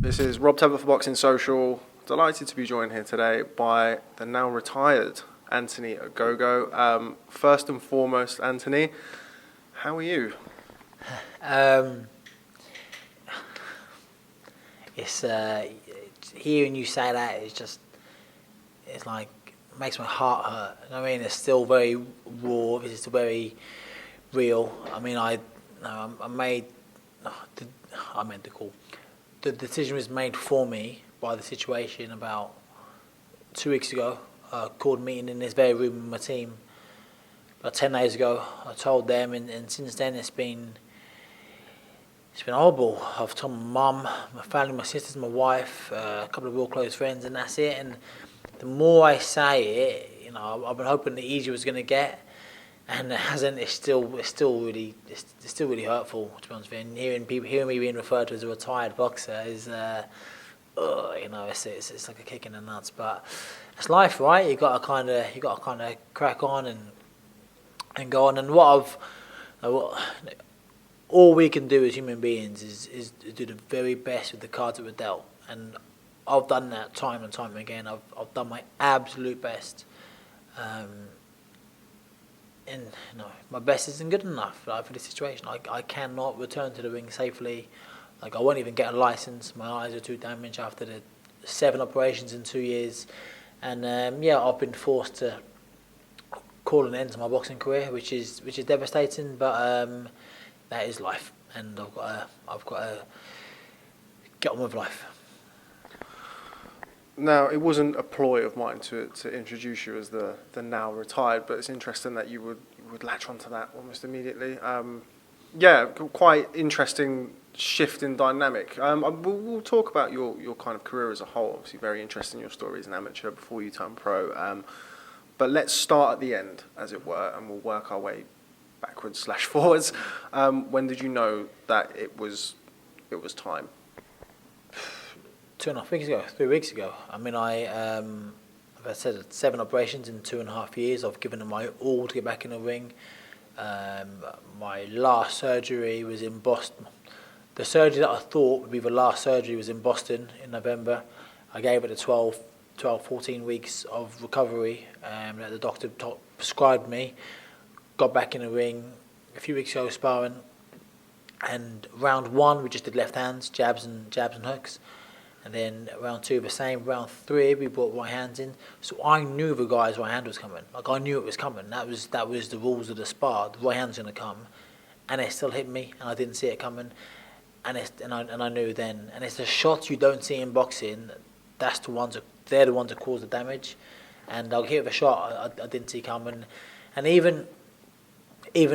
This is Rob Tebbutt for Boxing Social. Delighted to be joined here today by the now retired Anthony Ogogo. First and foremost, Anthony, how are you? It's hearing you say that it's like it makes my heart hurt. You know what I mean? It's still very raw. It's still very real. I mean, I made the call. The decision was made for me by the situation about 2 weeks ago. I called a meeting in this very room with my team about 10 days ago. I told them, and since then it's been horrible. I've told my mum, my family, my sisters, my wife, a couple of real close friends, and that's it. And the more I say it, I've been hoping the easier it was going to get, and it hasn't. It's still really hurtful, to be honest with you. And hearing me being referred to as a retired boxer is, it's like a kick in the nuts. But it's life, right? You got to kind of crack on and go on. And all we can do as human beings is do the very best with the cards that we're dealt. And I've done that time and time again. I've done my absolute best. And my best isn't good enough for this situation. I cannot return to the ring safely. I won't even get a license. My eyes are too damaged after the 7 operations in 2 years. And I've been forced to call an end to my boxing career, which is devastating. But that is life, and I've got to get on with life. Now, it wasn't a ploy of mine to introduce you as the now retired, but it's interesting that you would latch onto that almost immediately. Quite interesting shift in dynamic. We'll talk about your kind of career as a whole. Obviously, very interesting your story as an amateur before you turn pro. But let's start at the end, as it were, and we'll work our way backwards/forwards. When did you know that it was time? 2.5 weeks ago, 3 weeks ago. I mean, as I said, 7 operations in 2.5 years. I've given them my all to get back in the ring. My last surgery was in Boston. The surgery that I thought would be the last surgery was in Boston in November. I gave it 14 weeks of recovery that the doctor prescribed me. Got back in the ring a few weeks ago sparring, and round 1 we just did left hands, jabs and hooks, and then round 2 the same. Round 3 we brought right hands in, so I knew the guy's right hand was coming. I knew it was coming. That was the rules of the spar. The right hand's going to come, and it still hit me, and I didn't see it coming, and I knew then. And it's the shots you don't see in boxing. They're the ones that cause the damage, and I'll hit the shot I didn't see coming, and even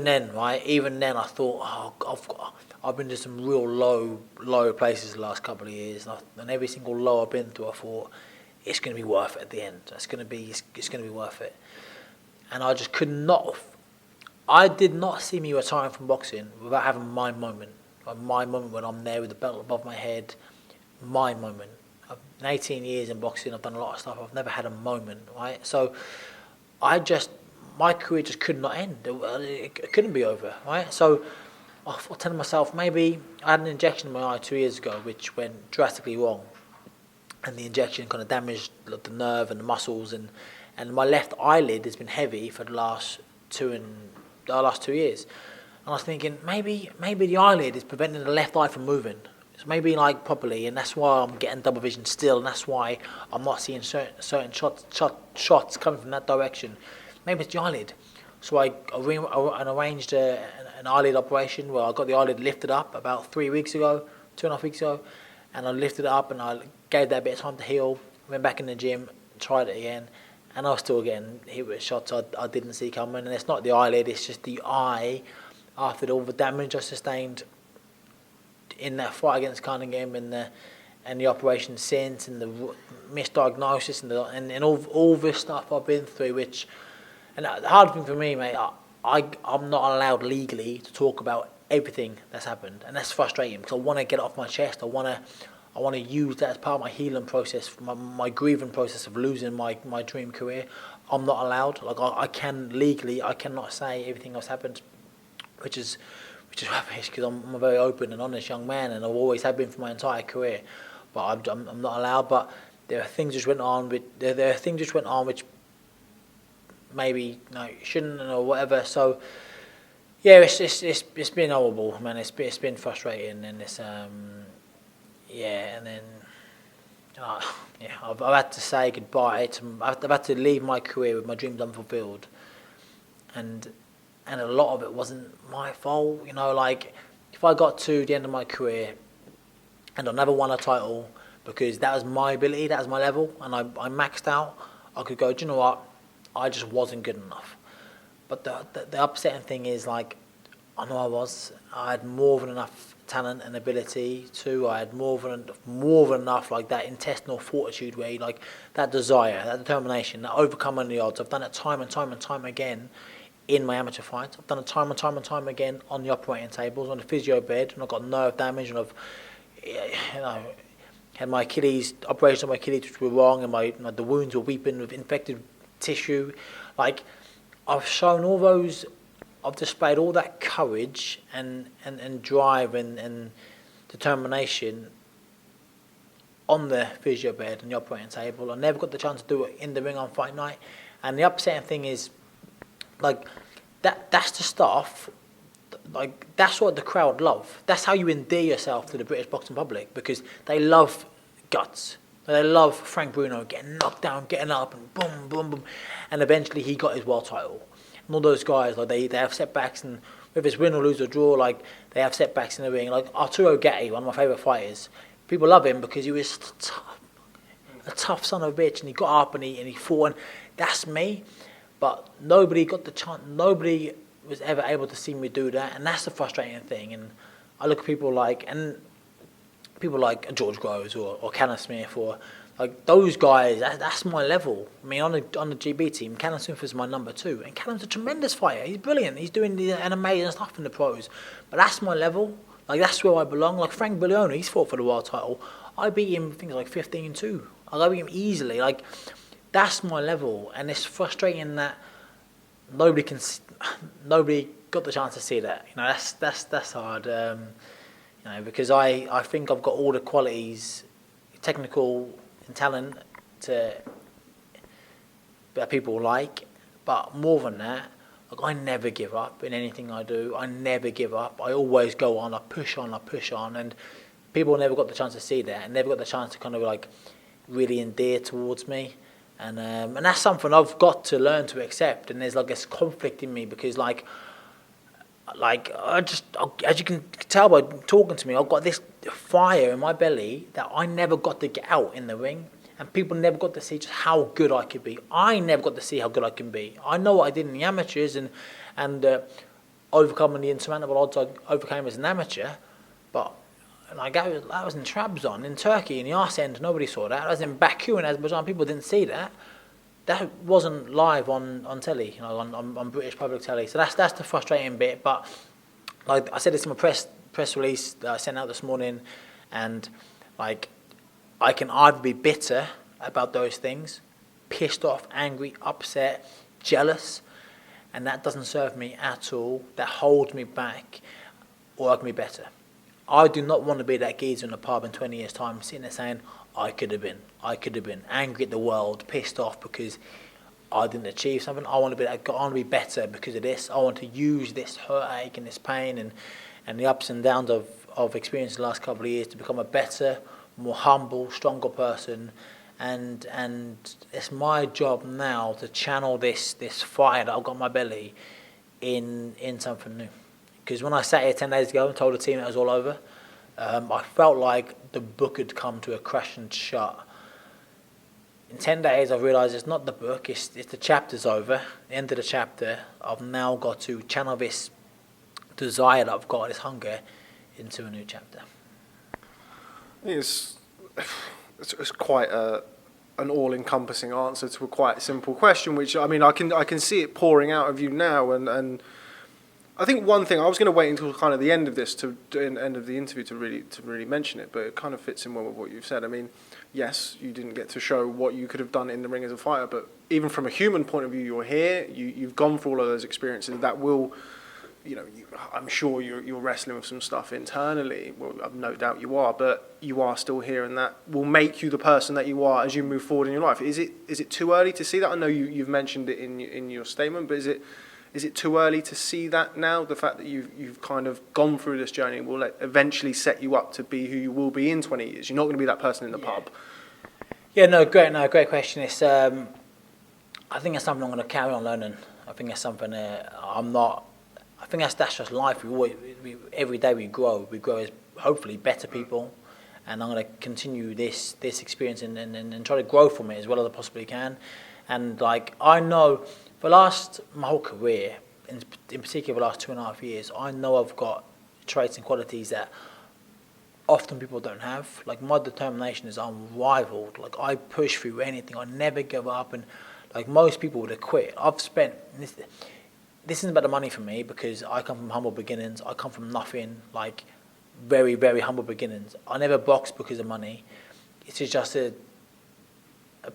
then, I thought, I've been to some real low places the last couple of years, and every single low I've been through, I thought it's going to be worth it at the end. It's going to be worth it, and I just could not. I did not see me retiring from boxing without having my moment when I'm there with the belt above my head. My moment. In 18 years in boxing, I've done a lot of stuff. I've never had a moment, right? So my career just could not end. It couldn't be over, right? So I was telling myself, maybe I had an injection in my eye 2 years ago, which went drastically wrong, and the injection kind of damaged the nerve and the muscles, and my left eyelid has been heavy for the last 2 years. And I was thinking, maybe the eyelid is preventing the left eye from moving. So maybe properly, and that's why I'm getting double vision still, and that's why I'm not seeing certain shots coming from that direction. Maybe it's the eyelid. So I arranged an eyelid operation where I got the eyelid lifted up about 3 weeks ago, 2.5 weeks ago, and I lifted it up and I gave that a bit of time to heal. Went back in the gym, tried it again, and I was still getting hit with shots I didn't see coming. And it's not the eyelid, it's just the eye after all the damage I sustained in that fight against Cunningham and the operation since, and the misdiagnosis and all this stuff I've been through, and the hard thing for me, mate, I'm not allowed legally to talk about everything that's happened, and that's frustrating because I want to get it off my chest. I want to use that as part of my healing process, my grieving process of losing my dream career. I'm not allowed. I cannot say everything that's happened, which is rubbish because I'm a very open and honest young man, and I've always have been for my entire career. but I'm not allowed. But there are things which went on there are things which went on which maybe shouldn't or whatever. So yeah, it's been horrible, man. It's been frustrating, and it's yeah, and then yeah, I've had to say goodbye to. I've had to leave my career with my dreams unfulfilled, and a lot of it wasn't my fault. Like if I got to the end of my career and I never won a title because that was my ability, that was my level, and I maxed out, I could go, do you know what? I just wasn't good enough. But the upsetting thing is, like, I know I had more than enough talent and ability too. I had more than enough, like that intestinal fortitude where you, like that desire, that determination, that overcoming the odds. I've done it time and time and time again in my amateur fights. I've done it time and time and time again on the operating tables, on the physio bed, and I've got nerve damage, and I've had my Achilles, operations on my Achilles which were wrong, and the wounds were weeping with infected tissue. Like, I've shown all those, I've displayed all that courage and drive and determination on the physio bed and the operating table. I never got the chance to do it in the ring on fight night. And the upsetting thing is, like, that's the stuff, like, that's what the crowd love. That's how you endear yourself to the British boxing public, because they love guts. They love Frank Bruno getting knocked down, getting up, and boom, boom, boom. And eventually he got his world title. And all those guys, like, they have setbacks, and whether it's win or lose or draw, like, they have setbacks in the ring. Like Arturo Gatti, one of my favourite fighters, people love him because he was a tough son of a bitch, and he got up and he fought, and that's me. But nobody got the chance, nobody was ever able to see me do that, and that's the frustrating thing. And I look at people like George Groves or Cannon Smith, or like those guys, that's my level. I mean, on the GB team, Cannon Smith is my number 2, and Cannon's a tremendous fighter. He's brilliant. He's doing an amazing stuff in the pros. But that's my level. Like, that's where I belong. Like Frank Buglione, he's fought for the world title. I beat him, I think, like 15-2. I beat him easily. Like, that's my level, and it's frustrating that nobody got the chance to see that. That's hard. Because I think I've got all the qualities, technical and talent, that people like. But more than that, like, I never give up in anything I do. I never give up. I always go on. I push on, and people never got the chance to see that, and never got the chance to kind of like really endear towards me. And that's something I've got to learn to accept. And there's like this conflict in me, because like as you can tell by talking to me, I've got this fire in my belly that I never got to get out in the ring, and people never got to see just how good I could be. I never got to see how good I can be. I know what I did in the amateurs and overcoming the insurmountable odds I overcame as an amateur, but like that was in Trabzon, in Turkey, in the arse end. Nobody saw that. I was in Baku in Azerbaijan. People didn't see that. That wasn't live on telly, on British public telly. So that's the frustrating bit. But like I said, this in my press release that I sent out this morning, and like I can either be bitter about those things, pissed off, angry, upset, jealous, and that doesn't serve me at all. That holds me back, or I can be better. I do not want to be that geezer in the pub in 20 years' time, sitting there saying, I could have been, angry at the world, pissed off because I didn't achieve something. I want to be that guy. I want to be better because of this. I want to use this heartache and this pain and the ups and downs of experience the last couple of years to become a better, more humble, stronger person. And it's my job now to channel this fire that I've got in my belly in something new. Because when I sat here 10 days ago and told the team it was all over, I felt like the book had come to a crashing shut. In 10 days, I've realised it's not the book, it's the chapter's over, the end of the chapter. I've now got to channel this desire that I've got, this hunger, into a new chapter. It's quite an all-encompassing answer to a quite simple question, which, I mean, I can see it pouring out of you now, and I think one thing, I was going to wait until kind of the end of this, end of the interview to really mention it, but it kind of fits in well with what you've said. I mean, yes, you didn't get to show what you could have done in the ring as a fighter, but even from a human point of view, you're here, you've gone through all of those experiences that will I'm sure you're wrestling with some stuff internally. Well, I've no doubt you are, but you are still here, and that will make you the person that you are as you move forward in your life. Is it too early to see that? I know you've mentioned it in your statement, but is it too early to see that now? The fact that you've kind of gone through this journey will eventually set you up to be who you will be in 20 years. You're not going to be that person in the pub. Yeah, great question. It's I think it's something I'm going to carry on learning. I think it's something I'm not. I think that's just life. Every day we grow as hopefully better people, and I'm going to continue this experience and try to grow from it as well as I possibly can. And like I know, my whole career, in particular the last 2.5 years, I know I've got traits and qualities that often people don't have. Like my determination is unrivaled. Like I push through anything. I never give up, and like most people would have quit. I've spent this isn't about the money for me because I come from humble beginnings. I come from nothing, like very, very humble beginnings. I never boxed because of money. It's just a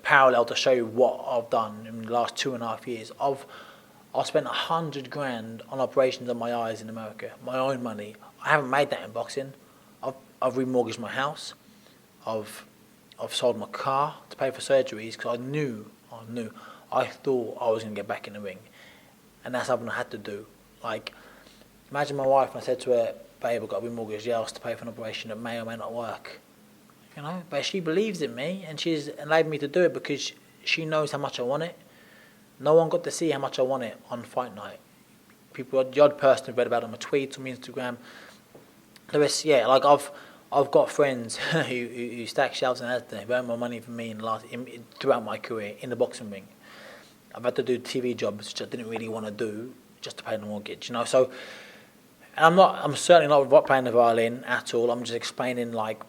parallel to show you what I've done in the last 2.5 years. I've spent 100 grand on operations on my eyes in America, my own money. I haven't made that in boxing. I've remortgaged my house. I've sold my car to pay for surgeries because I thought I was going to get back in the ring. And that's something I had to do. Like, imagine my wife, and I said to her, babe, I've got to remortgage the house to pay for an operation that may or may not work. But she believes in me, and she's enabled me to do it because she knows how much I want it. No one got to see how much I want it on fight night. People, the odd person who read about it on my tweets, on my Instagram. The rest, like I've got friends who stack shelves and they've earned more money from me throughout my career in the boxing ring. I've had to do TV jobs which I didn't really want to do just to pay the mortgage, So, and I'm certainly not playing the violin at all. I'm just explaining like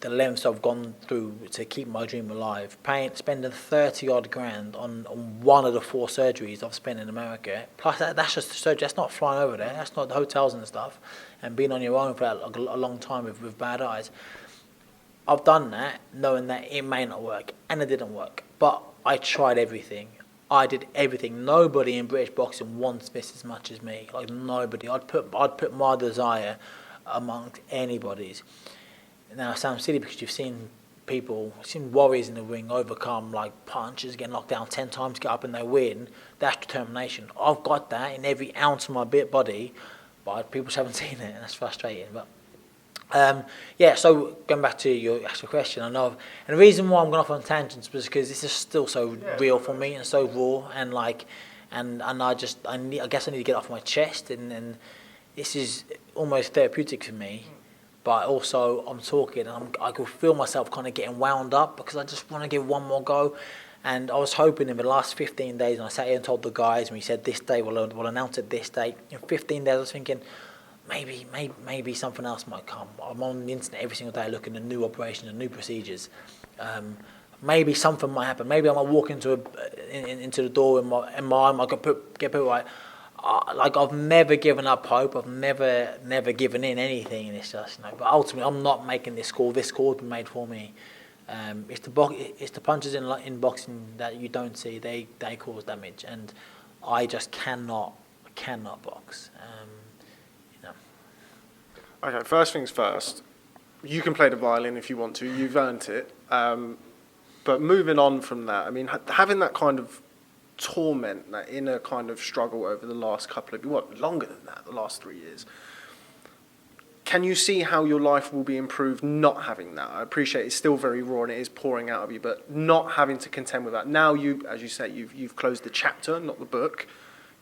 the lengths I've gone through to keep my dream alive. Spending 30 odd grand on one of the 4 surgeries I've spent in America. Plus that's just the surgery. That's not flying over there. That's not the hotels and stuff. And being on your own for a long time with bad eyes. I've done that knowing that it may not work, and it didn't work. But I tried everything. I did everything. Nobody in British boxing wants this as much as me. Like nobody. I'd put my desire amongst anybody's. Now it sounds silly because you've seen warriors in the ring overcome like punches, get knocked down 10 times, get up and they win. That's determination. I've got that in every ounce of my body, but people just haven't seen it, and that's frustrating. But so going back to your actual question, I know, and the reason why I'm going off on tangents was because this is still so real for me and so raw, and I guess I need to get it off my chest, and this is almost therapeutic for me. But also I'm talking, and I could feel myself kind of getting wound up because I just want to give one more go. And I was hoping in the last 15 days, and I sat here and told the guys, and we said this day we'll announce it this date. In 15 days, I was thinking, maybe something else might come. I'm on the internet every single day looking at new operations and new procedures. Maybe something might happen. Maybe I might walk into the door in my arm. I could get put right. Like I've never given up hope. I've never given in anything. And it's just But ultimately, I'm not making this call. This call has been made for me. It's the punches in boxing that you don't see. They cause damage, and I just cannot box. Okay, first things first. You can play the violin if you want to. You've earned it. But moving on from that, I mean, having that kind of torment, that inner kind of struggle over the last longer than that, the last 3 years. Can you see how your life will be improved not having that? I appreciate it's still very raw and it is pouring out of you, but not having to contend with that. Now as you say, you've closed the chapter, not the book.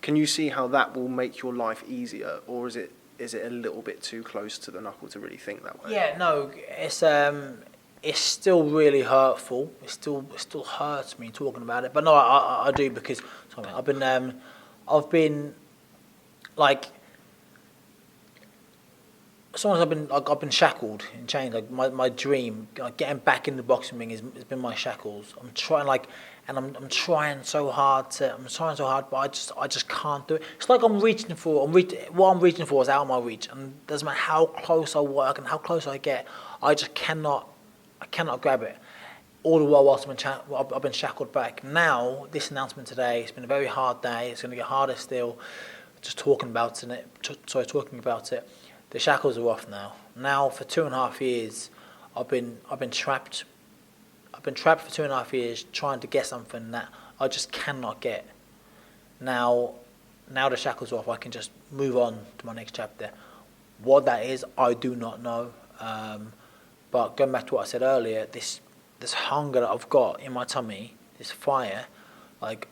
Can you see how that will make your life easier, or is it a little bit too close to the knuckle to really think that way? Yeah, no, it's still really hurtful. It still hurts me talking about it. But no, I do because I've been like sometimes I've been shackled in chains. Like my dream, like getting back in the boxing ring has been my shackles. I'm trying so hard, but I just can't do it. It's like what I'm reaching for is out of my reach, and it doesn't matter how close I work and how close I get, I just cannot grab it. All the while whilst I've been shackled back. Now, this announcement today, it's been a very hard day. It's going to get harder still. just talking about it. The shackles are off now. Now for 2.5 years, I've been trapped. I've been trapped for 2.5 years trying to get something that I just cannot get. Now the shackles are off. I can just move on to my next chapter. What that is, I do not know. But going back to what I said earlier, this hunger that I've got in my tummy, this fire, like,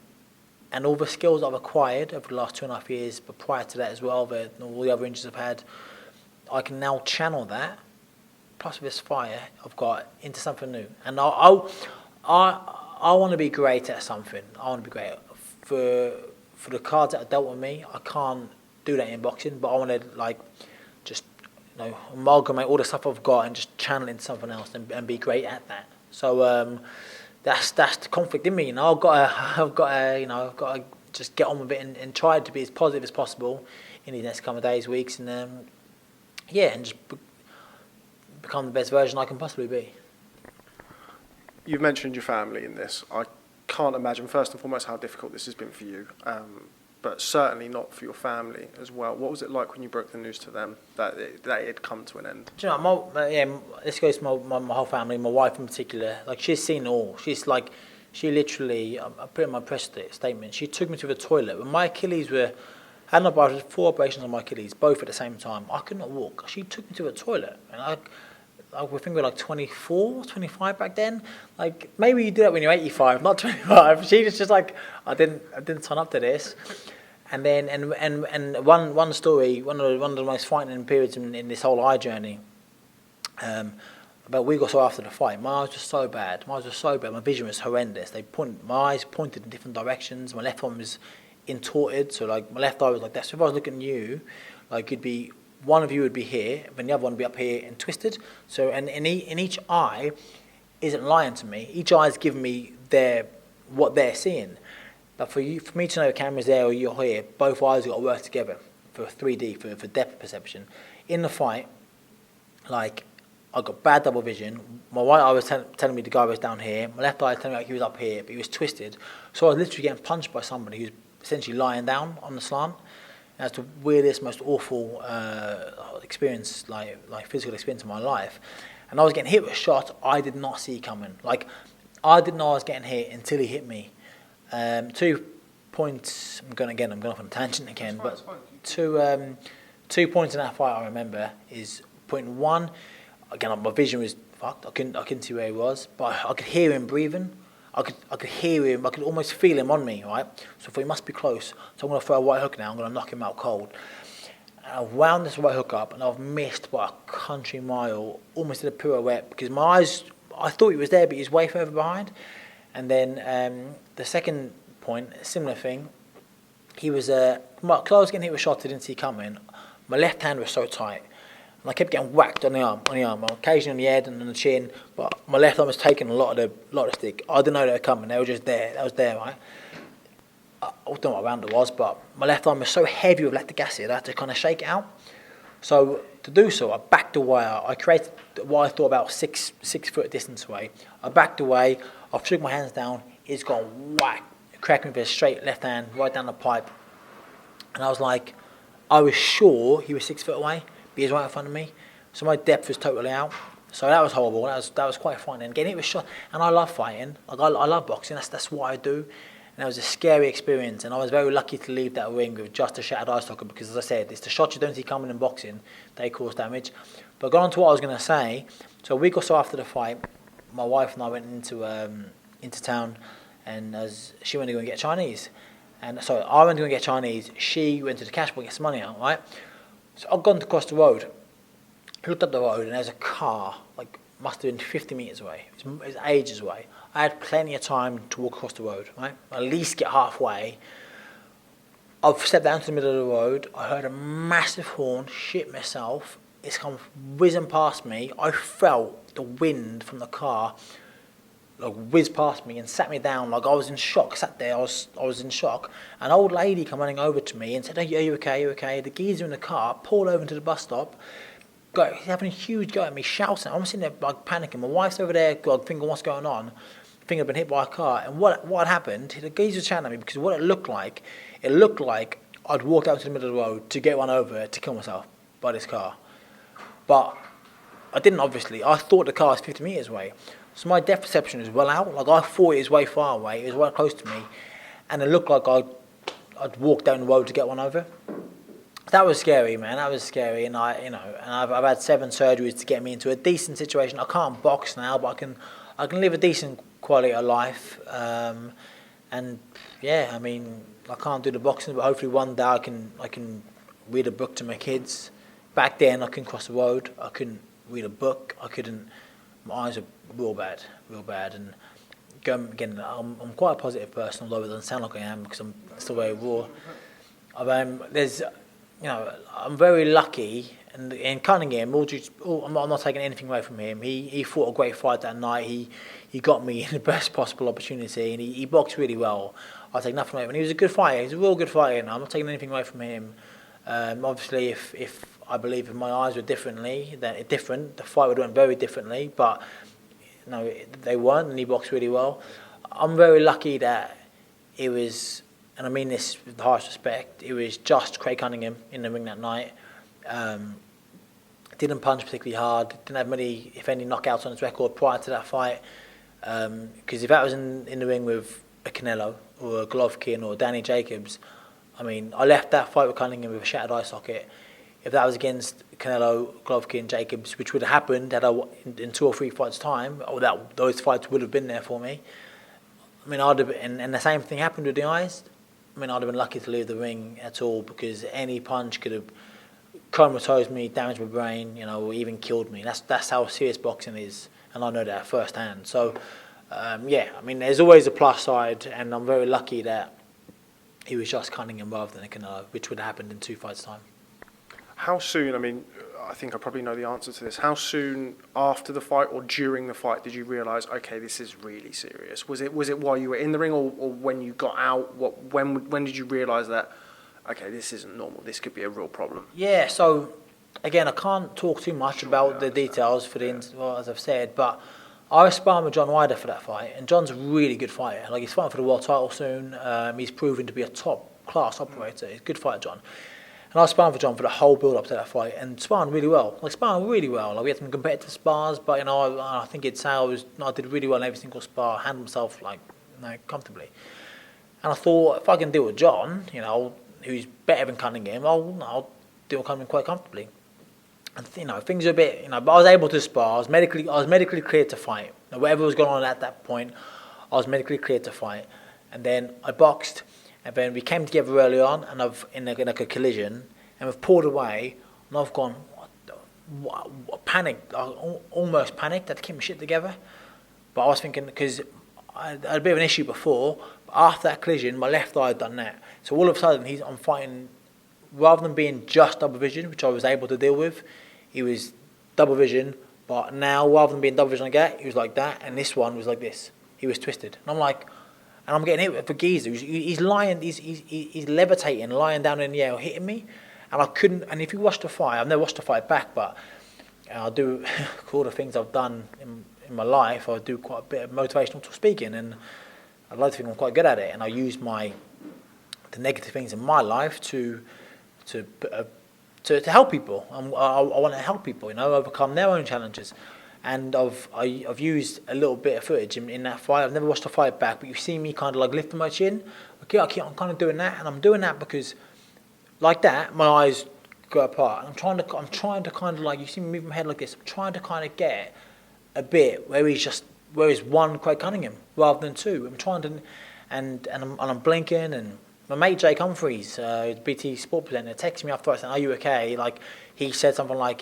and all the skills I've acquired over the last 2.5 years, but prior to that as well, all the other injuries I've had, I can now channel that, plus this fire I've got, into something new. And I want to be great at something. I want to be great for the cards that are dealt with me. I can't do that in boxing, but I want to like just amalgamate all the stuff I've got and just channel it into something else and be great at that. So that's the conflict in me. I've got to just get on with it and try to be as positive as possible in these next couple of days, weeks, and and just become the best version I can possibly be. You've mentioned your family in this. I can't imagine, first and foremost, how difficult this has been for you, but certainly not for your family as well. What was it like when you broke the news to them that it had come to an end? Do you know, this goes to my whole family, my wife in particular. Like, she's seen it all. She literally, I put in my press statement, she took me to the toilet. When my Achilles I had 4 operations on my Achilles, both at the same time. I could not walk. She took me to the toilet, and I think we were like 24, 25 back then. Like, maybe you do that when you're 85, not 25. She was just like, I didn't sign up to this. And then, and one story, one of the most frightening periods in this whole eye journey. About a week or so after the fight, my eyes were so bad. My vision was horrendous. My eyes pointed in different directions. My left one was intorted, so like my left eye was like that. So if I was looking at you, like one of you would be here, then the other one would be up here and twisted. So and in each eye isn't lying to me. Each eye is giving me what they're seeing. But for me to know the camera's there or you're here, both eyes have got to work together for 3D, for depth perception. In the fight, like, I got bad double vision. My right eye was telling me the guy was down here. My left eye was telling me like he was up here, but he was twisted. So I was literally getting punched by somebody who's essentially lying down on the slant. And that's the weirdest, most awful experience, like physical experience in my life. And I was getting hit with a shot I did not see coming. Like, I didn't know I was getting hit until he hit me. 2 points. I'm going off on a tangent again, but 2 points in that fight I remember is point 1. Again, my vision was fucked. I couldn't see where he was, but I could hear him breathing. I could hear him. I could almost feel him on me, right? So I thought he must be close. So I'm going to throw a right hook now. I'm going to knock him out cold. And I've wound this right hook up, and I've missed by a country mile, almost did a pirouette, because my eyes, I thought he was there, but he was way further behind. And then the second point, similar thing. He was close, I was getting hit with a shot I didn't see coming. My left hand was so tight. And I kept getting whacked on the arm, occasionally on the head and on the chin, but my left arm was taking a lot of the stick. I didn't know they were coming, they were just there, that was there, right? I don't know what round it was, but my left arm was so heavy with lactic acid, I had to kind of shake it out. So to do so, I backed away. I created what I thought about 6 foot distance away. I backed away, I shook my hands down, it's gone whack, cracked me with a straight left hand right down the pipe. And I was like, I was sure he was 6 foot away. He was right in front of me, so my depth was totally out. So that was horrible. That was quite frightening. Getting hit with shot, and I love fighting. Like I love boxing. That's what I do. And it was a scary experience. And I was very lucky to leave that ring with just a shattered eye socket because, as I said, it's the shots you don't see coming in boxing they cause damage. But going on to what I was going to say. So a week or so after the fight, my wife and I went into town, and she went to go and get Chinese. And so I went to go and get Chinese. She went to the cash box and get some money out, right? So I'd gone across the road, looked up the road, and there's a car, like, must have been 50 metres away. It was ages away. I had plenty of time to walk across the road, right? At least get halfway. I've stepped down to the middle of the road. I heard a massive horn, shit myself. It's come whizzing past me. I felt the wind from the car like whizzed past me and sat me down like I was in shock. Sat there, I was in shock. An old lady come running over to me and said, "Are you okay? Are you okay?" The geezer in the car pulled over into the bus stop. He's having a huge go at me, shouting. I'm sitting there like panicking. My wife's over there, thinking what's going on. Thinking I've been hit by a car. And what happened? The geezer was shouting at me because what it looked like I'd walk out to the middle of the road to get run over to kill myself by this car. But I didn't, obviously. I thought the car was 50 metres away. So my depth perception was well out. Like, I thought it was way far away. It was right close to me. And it looked like I'd walk down the road to get one over. That was scary, man. That was scary. And I've had 7 surgeries to get me into a decent situation. I can't box now, but I can live a decent quality of life. And yeah, I mean, I can't do the boxing, but hopefully one day I can read a book to my kids. Back then, I couldn't cross the road. I couldn't read a book. I couldn't. My eyes were real bad. And again, I'm quite a positive person, although it doesn't sound like I am because I'm still very raw. I'm very lucky, and in Cunningham, I'm not taking anything away from him. He fought a great fight that night. He got me in the best possible opportunity, and he boxed really well. I take nothing away from him. He was a good fighter. He's a real good fighter, and I'm not taking anything away from him. Obviously, if I believe if my eyes were different, the fight would have went very differently. But no, they weren't, and he boxed really well. I'm very lucky that it was, and I mean this with the highest respect, it was just Craig Cunningham in the ring that night. Didn't punch particularly hard. Didn't have many, if any, knockouts on his record prior to that fight. Because if that was in the ring with a Canelo or a Golovkin or Danny Jacobs, I mean, I left that fight with Cunningham with a shattered eye socket. If that was against Canelo, Golovkin, Jacobs, which would have happened in 2 or 3 fights' time, or those fights would have been there for me. I mean, and the same thing happened with the eyes. I mean, I'd have been lucky to leave the ring at all because any punch could have comatose me, damaged my brain, or even killed me. That's how serious boxing is, and I know that firsthand. So, I mean, there's always a plus side, and I'm very lucky that he was just Cunningham rather than a Canelo, which would have happened in 2 fights' time. How soon, I mean, I think I probably know the answer to this. How soon after the fight or during the fight did you realise, okay, this is really serious? Was it while you were in the ring or when you got out? When did you realise that, okay, this isn't normal, this could be a real problem? Yeah, so, again, I can't talk too much about the details as I've said, but I was sparring with John Ryder for that fight, and John's a really good fighter. Like, he's fighting for the world title soon. He's proven to be a top-class operator. He's a good fighter, John. And I was sparring for John for the whole build-up to that fight, and sparring really well. Like, we had some competitive spars, but, I think I did really well in every single spar, handled myself, comfortably. And I thought, if I can deal with John, who's better than Cunningham, I'll deal with Cunningham quite comfortably. And, things are a bit, but I was able to spar. I was medically cleared to fight. Now, whatever was going on at that point, I was medically cleared to fight. And then I boxed. And then we came together early on, and in a collision, and we've pulled away, and I've gone, what panicked, almost panicked, had to keep my shit together. But I was thinking, because I had a bit of an issue before, but after that collision, my left eye had done that. So all of a sudden, I'm fighting, rather than being just double vision, which I was able to deal with, he was double vision, but now, rather than being double vision like that, he was like that, and this one was like this. He was twisted. And I'm like, and I'm getting hit with a geezer. He's lying, he's levitating, lying down in the air, hitting me. And I couldn't, and if you watch the fight, I've never watched the fight back, but I do all the things I've done in my life. I do quite a bit of motivational speaking, and I'd like to think I'm quite good at it. And I use the negative things in my life to help people. I want to help people, overcome their own challenges. And I've used a little bit of footage in that fight. I've never watched the fight back, but you see me kind of like lifting my chin. Okay, I'm kind of doing that, and I'm doing that because, like that, my eyes go apart. And I'm trying to kind of like, you see me move my head like this. I'm trying to kind of get a bit where he's one Craig Cunningham rather than 2. I'm trying to, and I'm blinking, and my mate Jake Humphreys, BT Sport presenter, texted me after I said, "Are you okay?" Like, he said something like,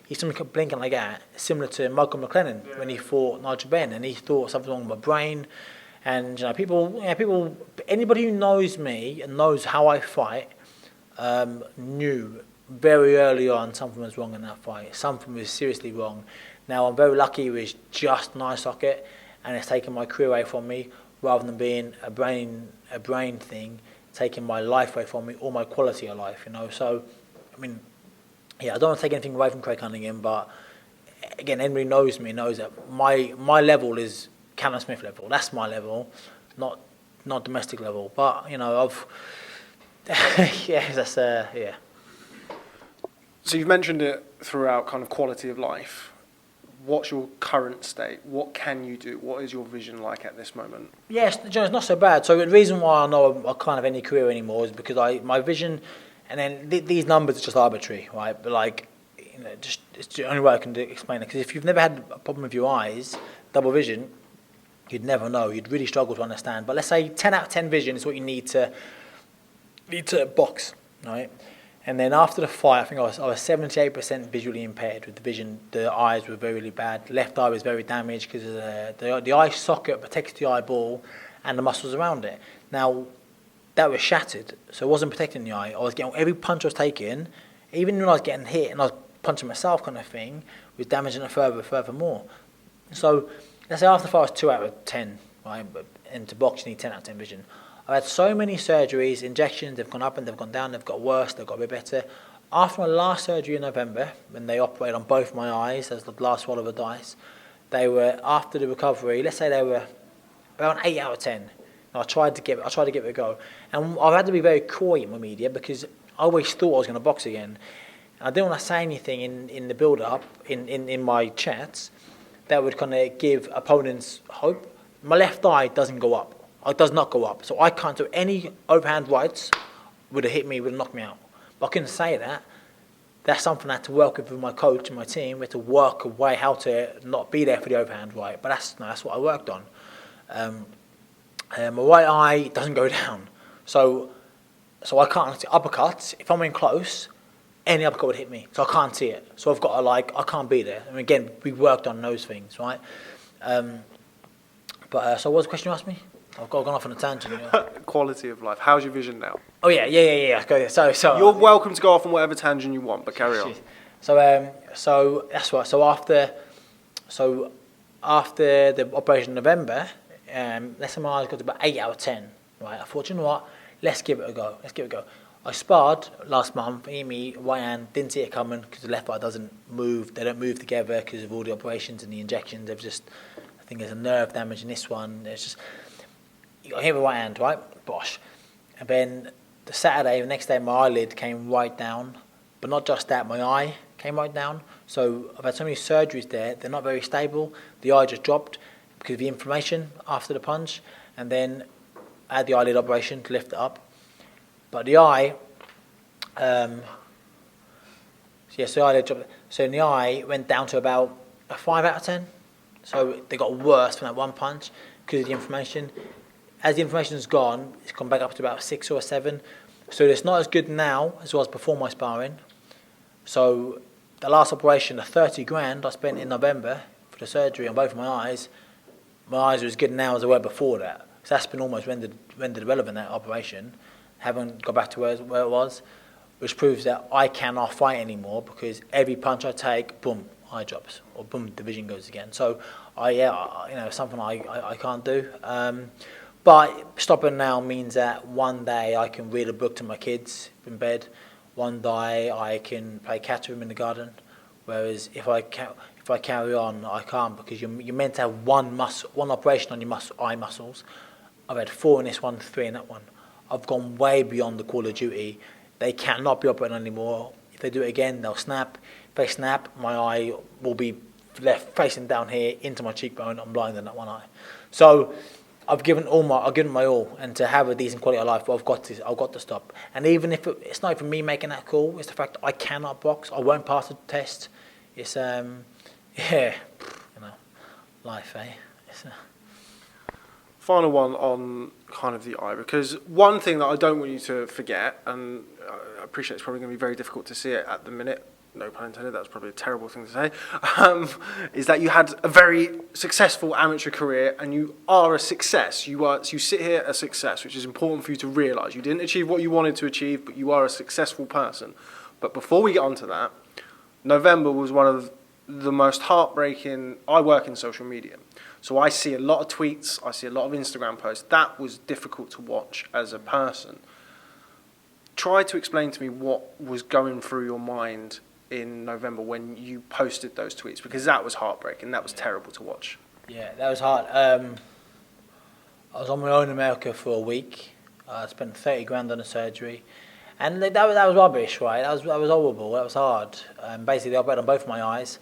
he's something blinking like that, similar to Michael McLennan when he fought Nigel Benn, and he thought something wrong with my brain. And people, anybody who knows me and knows how I fight, knew very early on something was wrong in that fight. Something was seriously wrong. Now, I'm very lucky it was just an eye socket, and it's taken my career away from me, rather than being a brain thing, taking my life away from me, or my quality of life, So, I mean, yeah, I don't want to take anything away from Craig Cunningham, but again, anybody knows me knows that my level is Callum Smith level. That's my level, not domestic level. But Yeah, that's yeah. So you've mentioned it throughout, kind of quality of life. What's your current state? What can you do? What is your vision like at this moment? Yes, it's not so bad. So the reason why I know I can't have any career anymore is because my vision, and then these numbers are just arbitrary, right? But like, just it's the only way I can explain it. Because if you've never had a problem with your eyes, double vision, you'd never know. You'd really struggle to understand. But let's say 10 out of 10 vision is what you need to box, right? And then after the fight, I think I was 78% visually impaired with the vision. The eyes were very, really bad. Left eye was very damaged because the eye socket protects the eyeball and the muscles around it. Now, that was shattered, so it wasn't protecting the eye. I was getting every punch I was taking, even when I was getting hit and I was punching myself, kind of thing, was damaging it further more. So let's say after the fight I was 2 out of 10, right? And to box you need 10 out of 10 vision. I've had so many surgeries, injections, they've gone up and they've gone down, they've got worse, they've got a bit better. After my last surgery in November, when they operated on both my eyes, as the last roll of the dice, they were, after the recovery, let's say they were about an 8 out of 10. And I tried to give it a go. And I've had to be very coy in my media because I always thought I was going to box again. And I didn't want to say anything in the build-up, in my chats, that would kind of give opponents hope. My left eye doesn't go up. It does not go up. So I can't do any overhand rights would have hit me, would have knocked me out. But I couldn't say that. That's something I had to work with my coach and my team. We had to work away how to not be there for the overhand right. But that's what I worked on. My right eye doesn't go down. So I can't see uppercuts. If I'm in close, any uppercut would hit me. So I can't see it. So I've got to I can't be there. And again, we worked on those things, right? So what was the question you asked me? I've gone off on a tangent. Quality of life. How's your vision now? Oh yeah. Go there. So you're welcome to go off on whatever tangent you want, but carry on. So that's right. So after the operation in November, let's say my eyes got to about 8 out of 10. Right. I thought, you know what? Let's give it a go. I sparred last month. Me right hand didn't see it coming because the left eye doesn't move. They don't move together because of all the operations and the injections. They've just, I think there's a nerve damage in this one. It's just. You got hit with right hand, right? Bosh. And then the Saturday, the next day, my eyelid came right down. But not just that, my eye came right down. So I've had so many surgeries there, they're not very stable. The eye just dropped because of the inflammation after the punch. And then I had the eyelid operation to lift it up. But the eye, so the eyelid dropped. So in the eye, went down to about a 5 out of 10. So they got worse from that one punch because of the inflammation. As the inflammation's gone, it's gone back up to about a 6 or a 7. So it's not as good now as it was before my sparring. So the last operation, the 30 grand I spent in November for the surgery on both of my eyes are as good now as they were before that. So that's been almost rendered irrelevant, that operation. Haven't got back to where it was, which proves that I cannot fight anymore because every punch I take, boom, eye drops, or boom, the vision goes again. So something I can't do. But stopping now means that one day I can read a book to my kids in bed. One day I can play catch with them in the garden. Whereas if I carry on, I can't because you're meant to have one operation on your eye muscles. I've had 4 in this one, 3 in that one. I've gone way beyond the call of duty. They cannot be operating anymore. If they do it again, they'll snap. If they snap, my eye will be left facing down here into my cheekbone. I'm blind in that one eye. So I've given my all, and to have a decent quality of life, I've got to stop. And even if it's not even me making that call, it's the fact that I cannot box, I won't pass the test. It's life, eh? Final one on kind of the eye, because one thing that I don't want you to forget, and I appreciate it's probably going to be very difficult to see it at the minute. No pun intended, that's probably a terrible thing to say, is that you had a very successful amateur career and you are a success. You sit here a success, which is important for you to realise. You didn't achieve what you wanted to achieve, but you are a successful person. But before we get onto that, November was one of the most heartbreaking. I work in social media, so I see a lot of tweets, I see a lot of Instagram posts. That was difficult to watch as a person. Try to explain to me what was going through your mind in November when you posted those tweets, because that was heartbreaking. That was terrible to watch. Yeah, that was hard. I was on my own in America for a week. I spent 30 grand on the surgery. And that was rubbish, right? That was horrible. That was hard. Basically, they operated on both my eyes,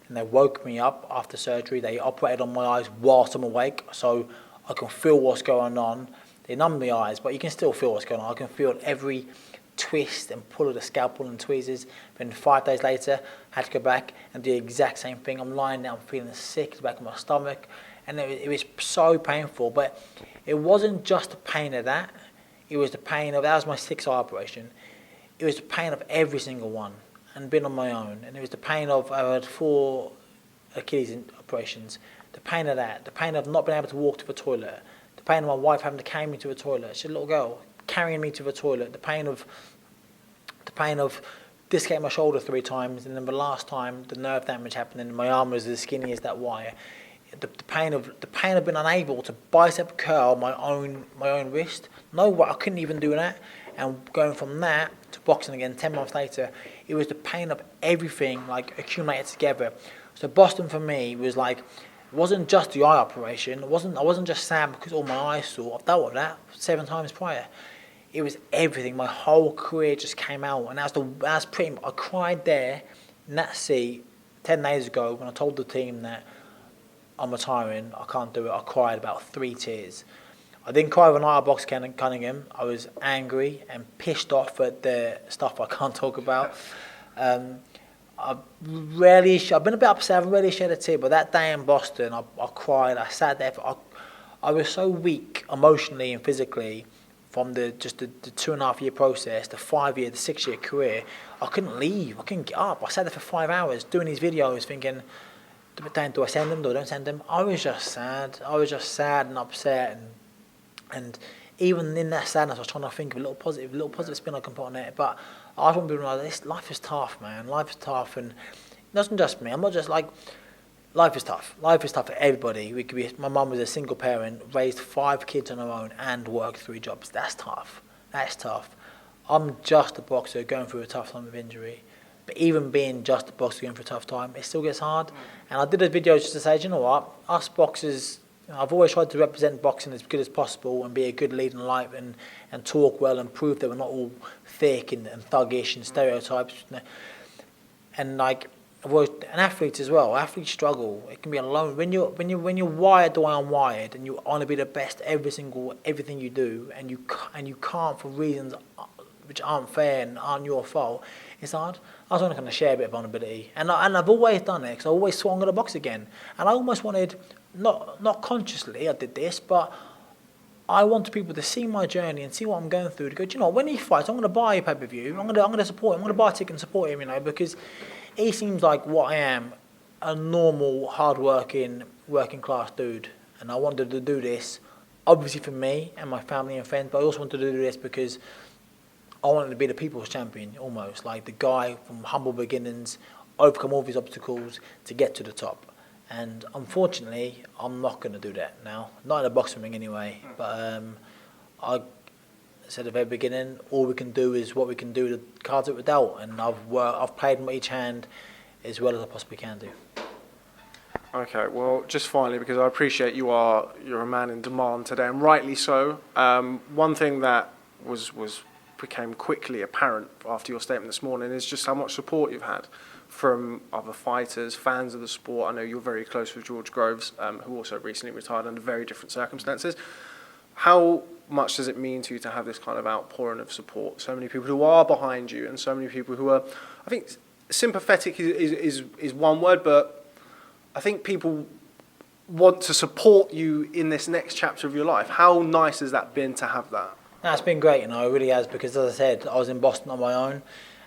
and they woke me up after surgery. They operated on my eyes whilst I'm awake, so I can feel what's going on. They numb my eyes, but you can still feel what's going on. I can feel every twist and pull of the scalpel and tweezers. Then 5 days later, I had to go back and do the exact same thing. I'm lying there, I'm feeling sick at the back of my stomach, and it was so painful. But it wasn't just the pain of that. It was the pain of, that was my 6th eye operation. It was the pain of every single one, and being on my own. And it was the pain of, I had 4 Achilles operations. The pain of that, the pain of not being able to walk to the toilet, the pain of my wife having to carry me to the toilet. She's a little girl, carrying me to the toilet. The pain of dislocating my shoulder 3 times, and then the last time the nerve damage happened, and my arm was as skinny as that wire. The pain of being unable to bicep curl my own wrist. No, I couldn't even do that. And going from that to boxing again 10 months later, it was the pain of everything like accumulated together. So Boston for me was like, it wasn't just the eye operation. I wasn't just sad because all my eyes sore. I've dealt with that 7 times prior. It was everything. My whole career just came out, and that's pretty much, I cried there in that seat 10 days ago when I told the team that I'm retiring, I can't do it. I cried about 3 tears. I didn't cry when I boxed Cunningham. I was angry and pissed off at the stuff I can't talk about. I've been a bit upset. I've rarely shed a tear, but that day in Boston, I cried. I sat there. I was so weak emotionally and physically from the 2.5 year process, the 5 year, the 6 year career. I couldn't leave. I couldn't get up. I sat there for 5 hours doing these videos, thinking, do I send them? Do I don't send them? I was just sad. I was just sad and upset, and even in that sadness, I was trying to think of a little positive spin I can put on it. But I just want people to know this: life is tough, man. Life is tough, and it doesn't just me. I'm not just like, life is tough. Life is tough for everybody. My mum was a single parent, raised 5 kids on her own, and worked 3 jobs. That's tough. That's tough. I'm just a boxer going through a tough time of injury. But even being just a boxer going through a tough time, it still gets hard. And I did a video just to say, you know what, us boxers, I've always tried to represent boxing as good as possible and be a good leader in life and talk well and prove that we're not all thick and thuggish and stereotypes. And like, and athletes as well. Athletes struggle. It can be alone. When you're wired the way I'm wired, and you want to be the best everything you do, and you can't for reasons which aren't fair and aren't your fault, it's hard. I was only going to share a bit of vulnerability, and I've always done it because I always swung at the box again, and I almost wanted, not consciously I did this, but I wanted people to see my journey and see what I'm going through. To go, do you know, when he fights, I'm going to buy a pay-per-view. I'm going to support him. I'm going to buy a ticket and support him. You know, because he seems like what I am, a normal, hard-working, working-class dude, and I wanted to do this, obviously for me and my family and friends, but I also wanted to do this because I wanted to be the people's champion, almost like the guy from humble beginnings, overcome all these obstacles to get to the top. And unfortunately, I'm not going to do that now. Not in a boxing ring anyway. But I said at the very beginning, all we can do is what we can do. The cards that we're dealt, and I've played each hand as well as I possibly can do. Okay, well, just finally, because I appreciate you're a man in demand today, and rightly so. One thing that became quickly apparent after your statement this morning is just how much support you've had from other fighters, fans of the sport. I know you're very close with George Groves, who also recently retired under very different circumstances. How much does it mean to you to have this kind of outpouring of support? So many people who are behind you, and so many people who are, I think, sympathetic is one word, but I think people want to support you in this next chapter of your life. How nice has that been to have that? It's been great, you know, it really has, because as I said, I was in Boston on my own,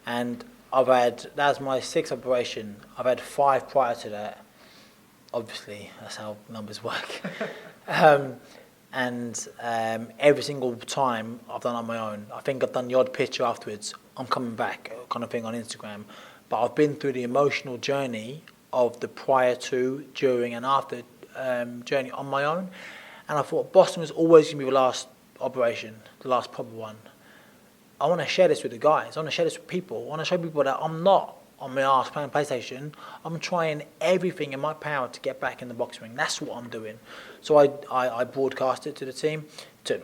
and that's my 6th operation. I've had 5 prior to that. Obviously, that's how numbers work. Every single time I've done it on my own. I think I've done the odd picture afterwards, I'm coming back, kind of thing on Instagram. But I've been through the emotional journey of the prior to, during and after journey on my own. And I thought Boston was always going to be the last operation, the last proper one. I want to share this with the guys. I want to share this with people. I want to show people that I'm not on my arse playing PlayStation. I'm trying everything in my power to get back in the boxing ring. That's what I'm doing. So I broadcast it to the team, to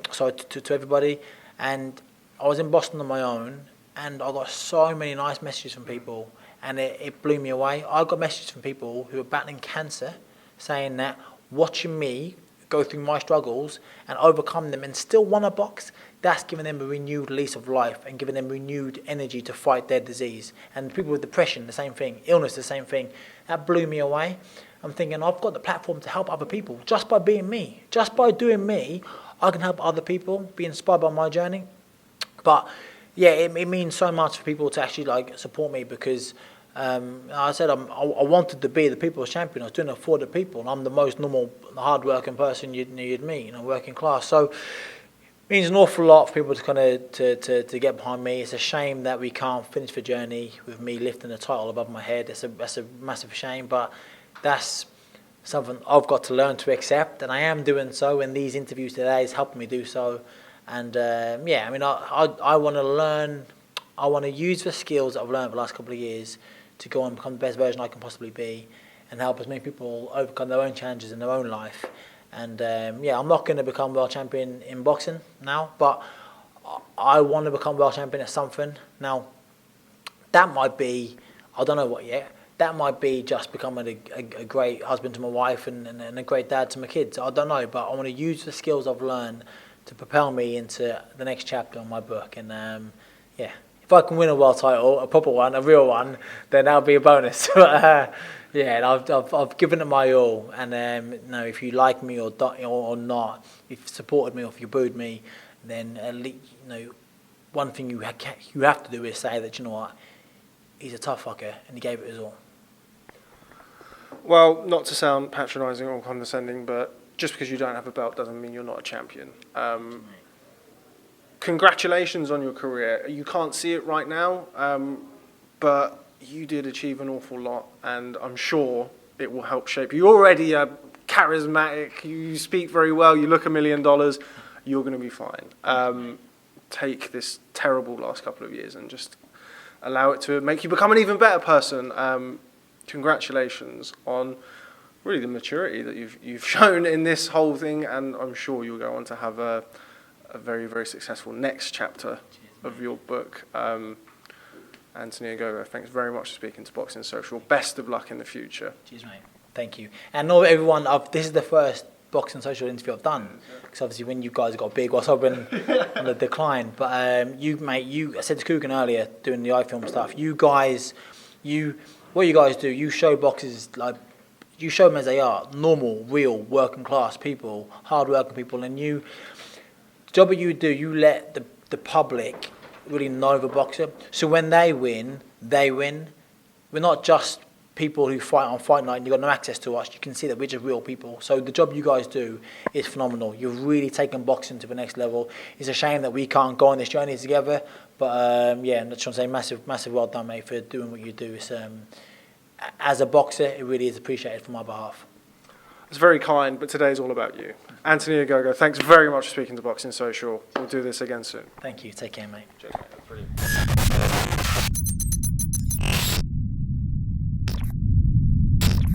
everybody, And I was in Boston on my own, and I got so many nice messages from people, and it blew me away. I got messages from people who are battling cancer saying that watching me go through my struggles and overcome them and still want to box, that's giving them a renewed lease of life and giving them renewed energy to fight their disease. And people with depression, the same thing. Illness, the same thing. That blew me away. I'm thinking, I've got the platform to help other people just by being me. Just by doing me, I can help other people be inspired by my journey. But yeah, it means so much for people to actually like support me because I said I wanted to be the people's champion. I was doing it for the people, and I'm the most normal, hard-working person you'd meet, working class. So it means an awful lot for people to kind of to get behind me. It's a shame that we can't finish the journey with me lifting the title above my head. That's a massive shame, but that's something I've got to learn to accept, and I am doing so. And these interviews today is helping me do so. And I want to learn. I want to use the skills that I've learned the last couple of years to go and become the best version I can possibly be and help as many people overcome their own challenges in their own life. And I'm not going to become world champion in boxing now, but I want to become world champion at something. Now, that might be, I don't know what yet, that might be just becoming a great husband to my wife and a great dad to my kids. I don't know, but I want to use the skills I've learned to propel me into the next chapter of my book. And if I can win a world title, a proper one, a real one, then that'll be a bonus. And I've given it my all. And if you like me or not, if you supported me or if you booed me, then at least one thing you have to do is say that he's a tough fucker and he gave it his all. Well, not to sound patronising or condescending, but just because you don't have a belt doesn't mean you're not a champion. Congratulations on your career. You can't see it right now, but you did achieve an awful lot, and I'm sure it will help shape you. You're already charismatic, you speak very well, you look $1 million, you're going to be fine. Take this terrible last couple of years and just allow it to make you become an even better person. Congratulations on really the maturity that you've shown in this whole thing, and I'm sure you'll go on to have a very, very successful next chapter of your book. Anthony Ogogo, thanks very much for speaking to Boxing Social. Best of luck in the future. Cheers, mate. Thank you. And know everyone, this is the first Boxing Social interview I've done, because obviously when you guys got big, whilst I've been on the decline. But I said to Coogan earlier, doing the iFilm stuff, what you guys do, you show boxers you show them as they are, normal, real, working class people, hard working people, and the job that you do, you let the public really know the boxer. So when they win, they win. We're not just people who fight on fight night and you've got no access to us. You can see that we're just real people. So the job you guys do is phenomenal. You've really taken boxing to the next level. It's a shame that we can't go on this journey together. But I'm just trying to say massive well done, mate, for doing what you do. It's, as a boxer, it really is appreciated from my behalf. It's very kind, but today's all about you. Anthony Ogogo, thanks very much for speaking to Boxing Social. We'll do this again soon. Thank you. Take care, mate. Cheers, mate. Brilliant.